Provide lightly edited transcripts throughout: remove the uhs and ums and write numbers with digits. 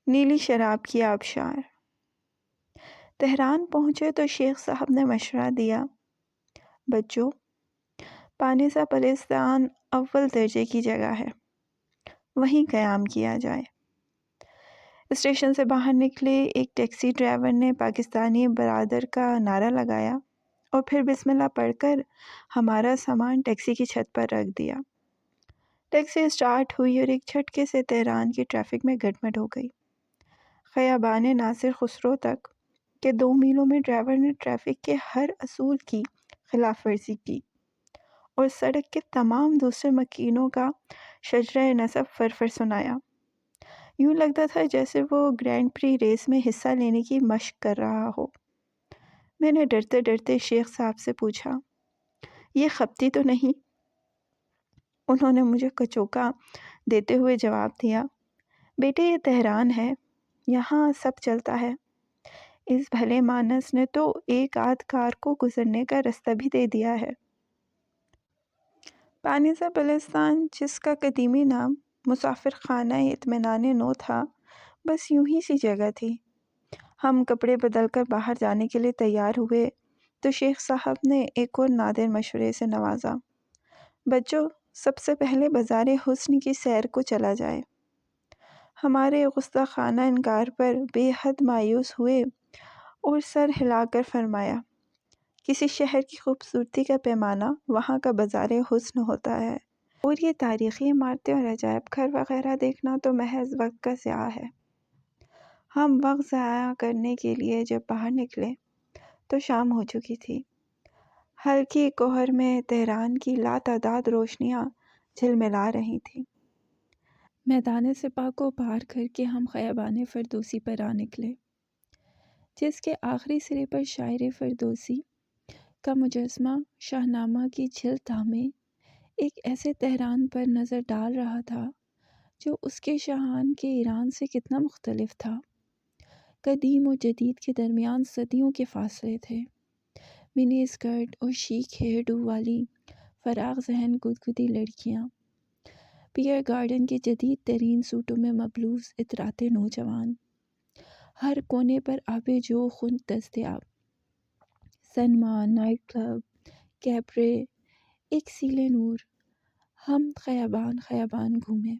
نیلی شراب کی آبشار۔ تہران پہنچے تو شیخ صاحب نے مشورہ دیا، بچوں، پانیسا بلوچستان اول درجے کی جگہ ہے، وہیں قیام کیا جائے۔ اسٹیشن سے باہر نکلے ایک ٹیکسی ڈرائیور نے پاکستانی برادر کا نعرہ لگایا اور پھر بسم اللہ پڑھ کر ہمارا سامان ٹیکسی کی چھت پر رکھ دیا۔ ٹیکسی اسٹارٹ ہوئی اور ایک جھٹکے سے تہران کی ٹریفک میں گڈمڈ ہو گئی۔ خیابان ناصر خسرو تک کے 2 میلوں میں ڈرائیور نے ٹریفک کے ہر اصول کی خلاف ورزی کی اور سڑک کے تمام دوسرے مکینوں کا شجرہ نصب فرفر سنایا۔ یوں لگتا تھا جیسے وہ گرینڈ پری ریس میں حصہ لینے کی مشق کر رہا ہو۔ میں نے ڈرتے ڈرتے شیخ صاحب سے پوچھا، یہ خپتی تو نہیں؟ انہوں نے مجھے کچوکا دیتے ہوئے جواب دیا، بیٹے یہ تہران ہے، یہاں سب چلتا ہے۔ اس بھلے مانس نے تو ایک آدھ کار کو گزرنے کا رستہ بھی دے دیا ہے۔ پانیسا بلوچستان، جس کا قدیمی نام مسافر خانہ اطمینان نو تھا، بس یوں ہی سی جگہ تھی۔ ہم کپڑے بدل کر باہر جانے کے لیے تیار ہوئے تو شیخ صاحب نے ایک اور نادر مشورے سے نوازا، بچوں، سب سے پہلے بازار حسن کی سیر کو چلا جائے۔ ہمارے گستاخانہ انکار پر بے حد مایوس ہوئے اور سر ہلا کر فرمایا، کسی شہر کی خوبصورتی کا پیمانہ وہاں کا بازار حسن ہوتا ہے، اور یہ تاریخی عمارتیں اور عجائب گھر وغیرہ دیکھنا تو محض وقت کا ضیاع ہے۔ ہم وقت ضائع کرنے کے لیے جب باہر نکلے تو شام ہو چکی تھی۔ ہلکی کوہر میں تہران کی لاتعداد روشنیاں جھلملا رہی تھیں۔ میدان سپاہ کو پار کر کے ہم خیابان فردوسی پر آ نکلے، جس کے آخری سرے پر شاعر فردوسی کا مجسمہ شاہنامہ کی جھیل تھامے ایک ایسے تہران پر نظر ڈال رہا تھا جو اس کے شاہان کے ایران سے کتنا مختلف تھا۔ قدیم و جدید کے درمیان صدیوں کے فاصلے تھے۔ منی اسکرٹ اور شیک ہیئر ڈو والی فراغ ذہن گدگدی لڑکیاں، پیئر گارڈن کے جدید ترین سوٹوں میں ملبوس اتراتے نوجوان، ہر کونے پر آب جو خون دستیاب، سنیما، نائٹ کلب، کیبرے، ایک سیلے نور۔ ہم خیابان خیابان گھومے،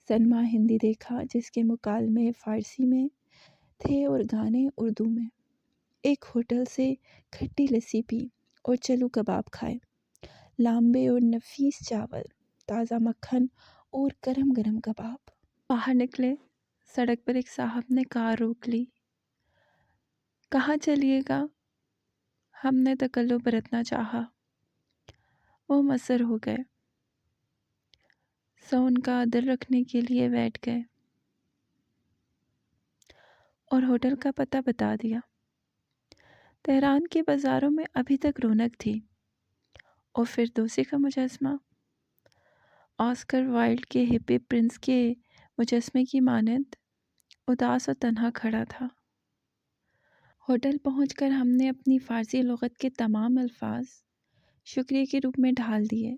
سنیما ہندی دیکھا جس کے مکالمے فارسی میں تھے اور گانے اردو میں، ایک ہوٹل سے کھٹی لسی پی اور چلو کباب کھائے، لامبے اور نفیس چاول، تازہ مکھن اور گرم گرم کباب۔ باہر نکلے، سڑک پر ایک صاحب نے کار روک لی۔ کہاں چلیے گا؟ ہم نے تکلف برتنا چاہا۔ وہ مصر ہو گئے، سو ان کا دل رکھنے کے لیے بیٹھ گئے اور ہوٹل کا پتہ بتا دیا۔ تہران کے بازاروں میں ابھی تک رونق تھی، اور فردوسی کا مجسمہ آسکر وائلڈ کے ہپی پرنس کے مجسمے کی مانند اداس اور تنہا کھڑا تھا۔ ہوٹل پہنچ کر ہم نے اپنی فارسی لغت کے تمام الفاظ شکریہ کے روپ میں ڈھال دیے،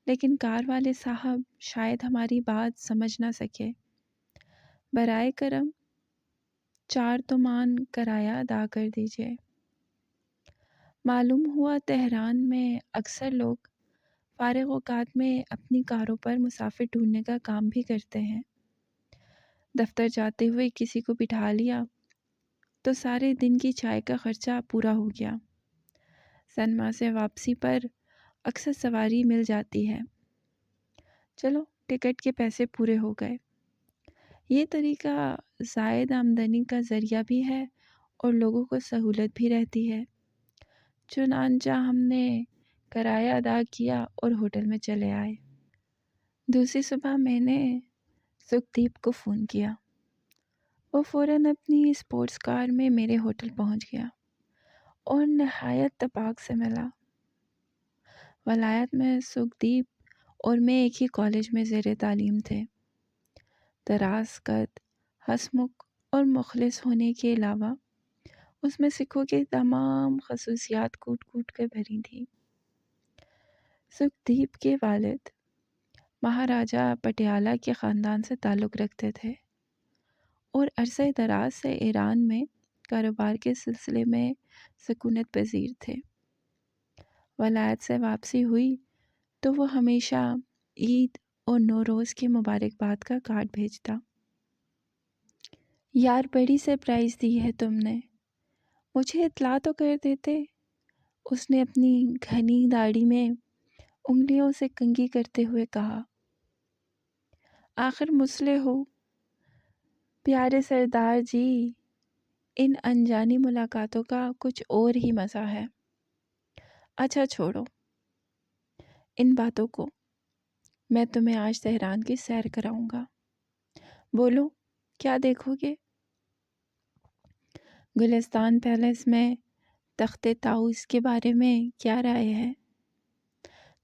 لیکن کار والے صاحب شاید ہماری بات سمجھ نہ سکے۔ برائے کرم 4 تومان کرایہ ادا کر دیجیے۔ معلوم ہوا تہران میں اکثر لوگ فارغ اوقات میں اپنی کاروں پر مسافر ڈھونڈنے کا کام بھی کرتے ہیں۔ دفتر جاتے ہوئے کسی کو بٹھا لیا تو سارے دن کی چائے کا خرچہ پورا ہو گیا۔ سنیما سے واپسی پر اکثر سواری مل جاتی ہے، چلو ٹکٹ کے پیسے پورے ہو گئے۔ یہ طریقہ زائد آمدنی کا ذریعہ بھی ہے اور لوگوں کو سہولت بھی رہتی ہے۔ چنانچہ ہم نے کرایہ ادا کیا اور ہوٹل میں چلے آئے۔ دوسری صبح میں نے سکھدیپ کو فون کیا۔ وہ فوراً اپنی اسپورٹس کار میں میرے ہوٹل پہنچ گیا اور نہایت تپاک سے ملا۔ ولایت میں سکھدیپ اور میں ایک ہی کالج میں زیر تعلیم تھے۔ دراز قد، ہنسمکھ اور مخلص ہونے کے علاوہ اس میں سکھوں کی تمام خصوصیات کوٹ کوٹ کر بھری تھیں۔ سکھدیپ کے والد مہاراجہ پٹیالہ کے خاندان سے تعلق رکھتے تھے اور عرصہ دراز سے ایران میں کاروبار کے سلسلے میں سکونت پذیر تھے۔ ولایت سے واپسی ہوئی تو وہ ہمیشہ عید اور نوروز کی مبارکباد کا کارڈ بھیجتا۔ یار بڑی سرپرائز دی ہے تم نے، مجھے اطلاع تو کر دیتے، اس نے اپنی گھنی داڑھی میں انگلیوں سے کنگھی کرتے ہوئے کہا۔ آخر مسلح ہو پیارے سردار جی، ان انجانی ملاقاتوں کا کچھ اور ہی مزہ ہے۔ اچھا چھوڑو ان باتوں کو، میں تمہیں آج تہران کی سیر کراؤں گا، بولو کیا دیکھو گے؟ گلستان پیلس میں تخت طاؤس کے بارے میں کیا رائے ہے؟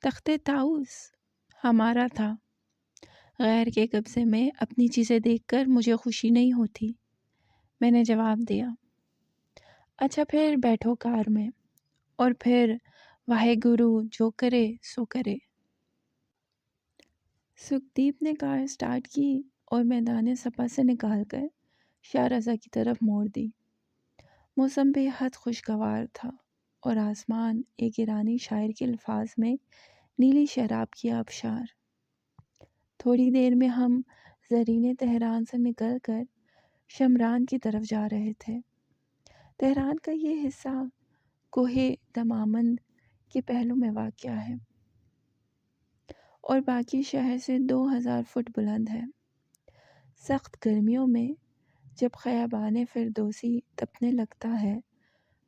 تخت طاؤس ہمارا تھا، غیر کے قبضے میں اپنی چیزیں دیکھ کر مجھے خوشی نہیں ہوتی، میں نے جواب دیا۔ اچھا پھر بیٹھو کار میں، اور پھر واہے گرو جو کرے سو کرے۔ سکھدیپ نے کار سٹارٹ کی اور میدان سپا سے نکال کر شاہ رضا کی طرف موڑ دی۔ موسم بے حد خوشگوار تھا اور آسمان ایک ایرانی شاعر کے الفاظ میں نیلی شراب کی آبشار۔ تھوڑی دیر میں ہم زرین تہران سے نکل کر شمران کی طرف جا رہے تھے۔ تہران کا یہ حصہ کوہ دماوند کے پہلو میں واقع ہے اور باقی شہر سے 2000 فٹ بلند ہے۔ سخت گرمیوں میں جب خیابان فردوسی تپنے لگتا ہے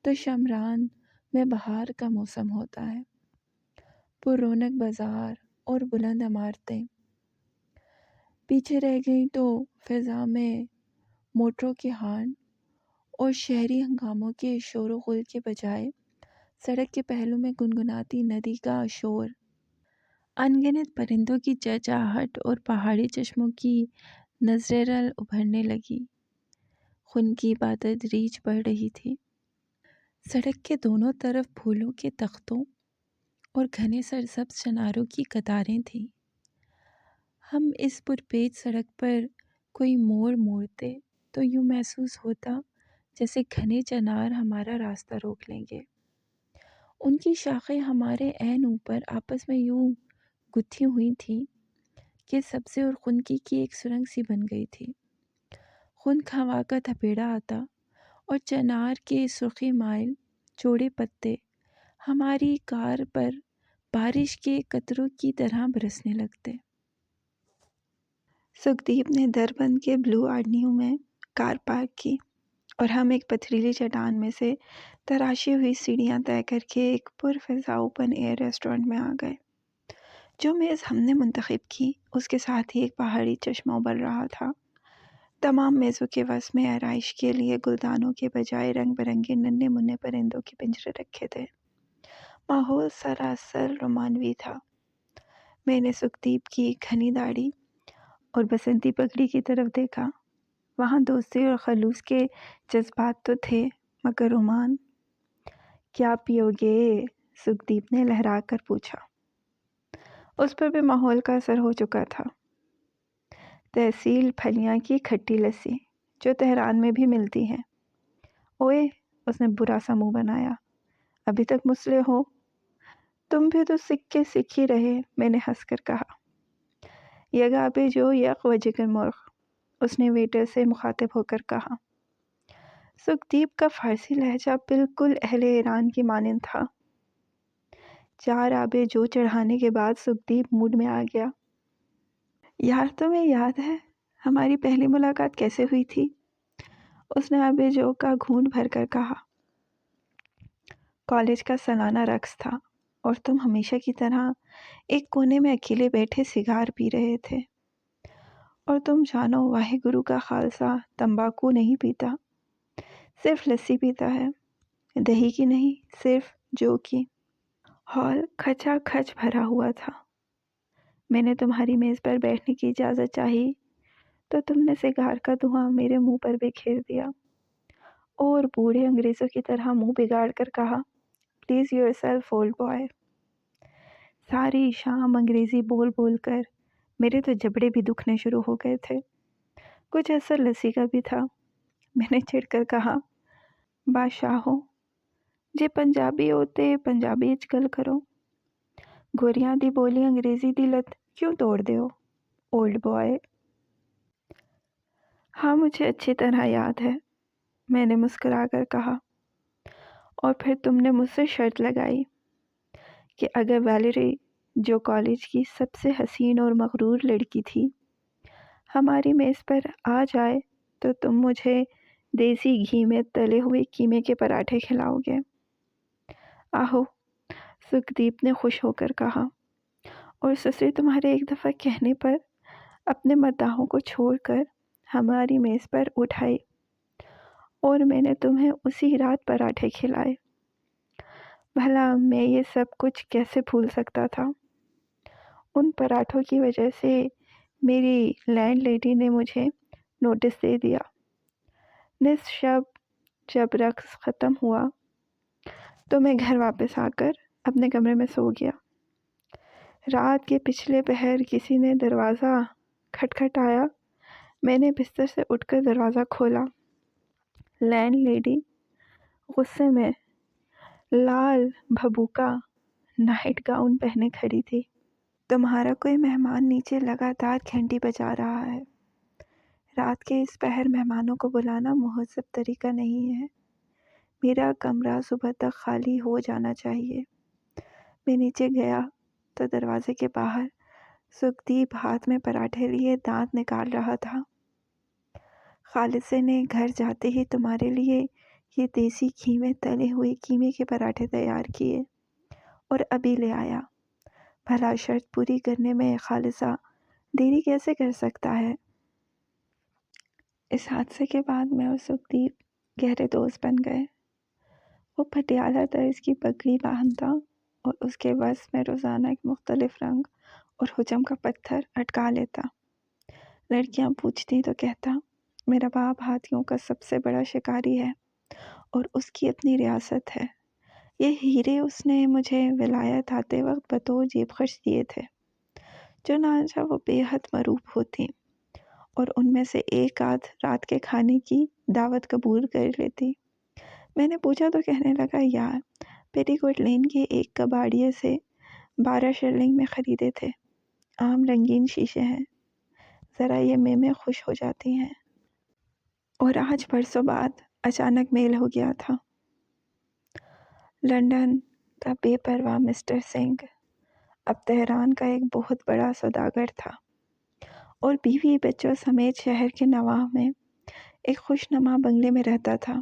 تو شمران میں بہار کا موسم ہوتا ہے۔ پر رونق بازار اور بلند عمارتیں پیچھے رہ گئیں تو فضا میں موٹروں کے ہارن اور شہری ہنگاموں کے شور و غل کے بجائے سڑک کے پہلو میں گنگناتی ندی کا شور، انگنت پرندوں کی چہچہاہٹ اور پہاڑی چشموں کی نظر رل ابھرنے لگی۔ خون کی بتدریج بڑھ رہی تھی۔ سڑک کے دونوں طرف پھولوں کے تختوں اور گھنے سرسبز چناروں کی قطاریں تھیں۔ ہم اس پرپیچ سڑک پر کوئی موڑ موڑتے تو یوں محسوس ہوتا جیسے گھنے چنار ہمارا راستہ روک لیں گے۔ ان کی شاخیں ہمارے عین اوپر آپس میں یوں گتھی ہوئی تھیں کہ سبزے اور خنکی کی ایک سرنگ سی بن گئی تھی۔ خنک ہوا کا تھپیڑا آتا اور چنار کے سرخی مائل چوڑے پتے ہماری کار پر بارش کے قطروں کی طرح برسنے لگتے۔ سکھدیپ نے دربند کے بلو آرڈنیو میں کار پارک کی اور ہم ایک پتھریلی چٹان میں سے تراشی ہوئی سیڑھیاں طے کر کے ایک پرفضا اوپن ایئر ریسٹورنٹ میں آ گئے۔ جو میز ہم نے منتخب کی اس کے ساتھ ہی ایک پہاڑی چشمہ ابل رہا تھا۔ تمام میزوں کے وسط میں آرائش کے لیے گلدانوں کے بجائے رنگ برنگے ننھے منھے پرندوں کے پنجرے رکھے تھے۔ ماحول سراسر رومانوی تھا۔ میں نے سکھدیپ کی گھنی داڑھی اور بسنتی پگڑی کی طرف دیکھا۔ وہاں دوستی اور خلوص کے جذبات تو تھے مگر رومان۔ کیا پیو گے؟ سکھدیپ نے لہرا کر پوچھا۔ اس پر بھی ماحول کا اثر ہو چکا تھا۔ تحصیل پھلیاں کی کھٹی لسی جو تہران میں بھی ملتی ہے۔ اوئے، اس نے برا سا منہ بنایا، ابھی تک مسلح ہو؟ تم بھی تو سکھ کے سکھ ہی رہے، میں نے ہنس کر کہا۔ یگا پہ جو یک و جگر مرغ، اس نے ویٹر سے مخاطب ہو کر کہا۔ سکھدیپ کا فارسی لہجہ بالکل اہل ایران کی مانند تھا۔ 4 آبے جو چڑھانے کے بعد سکھدیپ موڈ میں آ گیا۔ یار تمہیں یاد ہے ہماری پہلی ملاقات کیسے ہوئی تھی؟ اس نے آبے جو کا گھونٹ بھر کر کہا۔ کالج کا سالانہ رقص تھا اور تم ہمیشہ کی طرح ایک کونے میں اکیلے بیٹھے سگار پی رہے تھے، اور تم جانو واہے گرو کا خالصہ تمباکو نہیں پیتا، صرف لسی پیتا ہے، دہی کی نہیں، صرف جو کی۔ ہال کھچا کھچ بھرا ہوا تھا۔ میں نے تمہاری میز پر بیٹھنے کی اجازت چاہی تو تم نے سگار کا دھواں میرے منہ پر بکھیر دیا اور بوڑھے انگریزوں کی طرح منہ بگاڑ کر کہا، please your self old boy. ساری شام انگریزی بول بول کر میرے تو جبڑے بھی دکھنے شروع ہو گئے تھے۔ کچھ اثر لسی کا بھی تھا۔ میں نے چڑھ کر کہا، بادشاہو جے پنجابی ہوتے پنجابی اچ گل کرو، گوریاں دی بولی انگریزی دی لت کیوں توڑ دیو اولڈ بوائے؟ ہاں مجھے اچھی طرح یاد ہے، میں نے مسکرا کر کہا، اور پھر تم نے مجھ سے شرط لگائی کہ اگر ویلیری جو کالج کی سب سے حسین اور مغرور لڑکی تھی ہماری میز پر آ جائے تو تم مجھے دیسی گھی میں تلے ہوئے قیمے کے پراٹھے کھلاؤ گے۔ آہو، سکھدیپ نے خوش ہو کر کہا، اور سسری تمہارے ایک دفعہ کہنے پر اپنے مداحوں کو چھوڑ کر ہماری میز پر اٹھائی اور میں نے تمہیں اسی رات پراٹھے کھلائے۔ بھلا میں یہ سب کچھ کیسے بھول سکتا تھا؟ ان پراٹھوں کی وجہ سے میری لینڈ لیڈی نے مجھے نوٹس دے دیا۔ نصف شب جب رقص ختم ہوا تو میں گھر واپس آ کر اپنے کمرے میں سو گیا۔ رات کے پچھلے پہر کسی نے دروازہ کھٹکھٹایا۔ میں نے بستر سے اٹھ کر دروازہ کھولا۔ لینڈ لیڈی غصے میں لال بھبوکا نائٹ گاؤن پہنے کھڑی تھی۔ تمہارا کوئی مہمان نیچے لگاتار گھنٹی بجا رہا ہے۔ رات کے اس پہر مہمانوں کو بلانا مہذب طریقہ نہیں ہے۔ میرا کمرہ صبح تک خالی ہو جانا چاہیے۔ میں نیچے گیا تو دروازے کے باہر سکھدیپ ہاتھ میں پراٹھے لیے دانت نکال رہا تھا۔ خالصے نے گھر جاتے ہی تمہارے لیے یہ دیسی گھی میں تلے ہوئے قیمے کے پراٹھے تیار کیے اور ابھی لے آیا۔ بھلا شرط پوری کرنے میں خالصہ دیری کیسے کر سکتا ہے؟ اس حادثے کے بعد میں اور سکھدیپ گہرے دوست بن گئے۔ وہ پٹیالہ طرز کی پگڑی باندھتا اور اس کے وسط میں روزانہ ایک مختلف رنگ اور حجم کا پتھر اٹکا لیتا۔ لڑکیاں پوچھتی تو کہتا، میرا باپ ہاتھیوں کا سب سے بڑا شکاری ہے اور اس کی اپنی ریاست ہے۔ یہ ہیرے اس نے مجھے ولایت آتے وقت بطور جیب خرچ دیے تھے۔ چنانچہ وہ بے حد مروب ہوتی اور ان میں سے ایک آدھ رات کے کھانے کی دعوت قبول کر لیتی۔ میں نے پوچھا تو کہنے لگا، یار پیٹی کوٹ لین کے ایک کباڑیے سے 12 شرلنگ میں خریدے تھے۔ عام رنگین شیشے ہیں، ذرا یہ میں خوش ہو جاتی ہیں۔ اور آج برسوں بعد اچانک میل ہو گیا تھا۔ لنڈن کا بے پرواہ مسٹر سنگھ اب تہران کا ایک بہت بڑا سوداگر تھا اور بیوی بچوں سمیت شہر کے نواح میں ایک خوش نما بنگلے میں رہتا تھا۔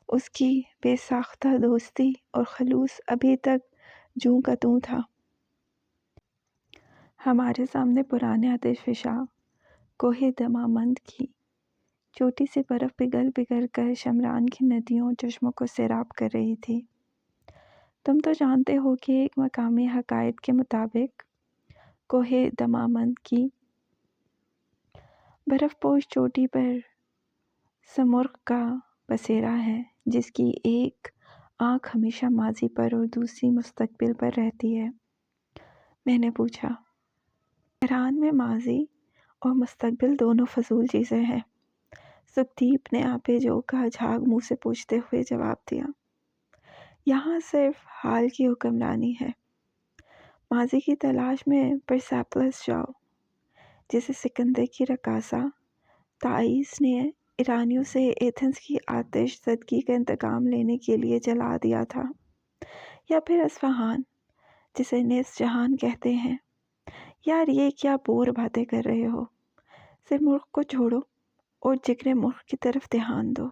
اس کی بے ساختہ دوستی اور خلوص ابھی تک جوں کا توں تھا۔ ہمارے سامنے پرانے آتش فشاں کوہ دمامند کی چھوٹی سی برف پگھل کر شمران کی ندیوں اور چشموں کو سیراب کر رہی تھی۔ تم تو جانتے ہو کہ ایک مقامی حقائق کے مطابق کوہ دمامند کی برف پوش چوٹی پر سمرغ کا بسیرا ہے، جس کی ایک آنکھ ہمیشہ ماضی پر اور دوسری مستقبل پر رہتی ہے۔ میں نے پوچھا، تہران میں ماضی اور مستقبل دونوں فضول چیزیں ہیں؟ سکھدیپ نے آپے جو کا جھاگ منہ سے پوچھتے ہوئے جواب دیا، یہاں صرف حال کی حکمرانی ہے۔ ماضی کی تلاش میں پرسیپلس جاؤ، جسے سکندر کی رقاصہ تائیس نے ایرانیوں سے ایتھنز کی آتش زدگی کا انتقام لینے کے لیے جلا دیا تھا، یا پھر اصفہان، جسے نصف جہان کہتے ہیں۔ یار یہ کیا بور باتیں کر رہے ہو؟ سرمرغ کو چھوڑو اور جگرے مرغ کی طرف دھیان دو۔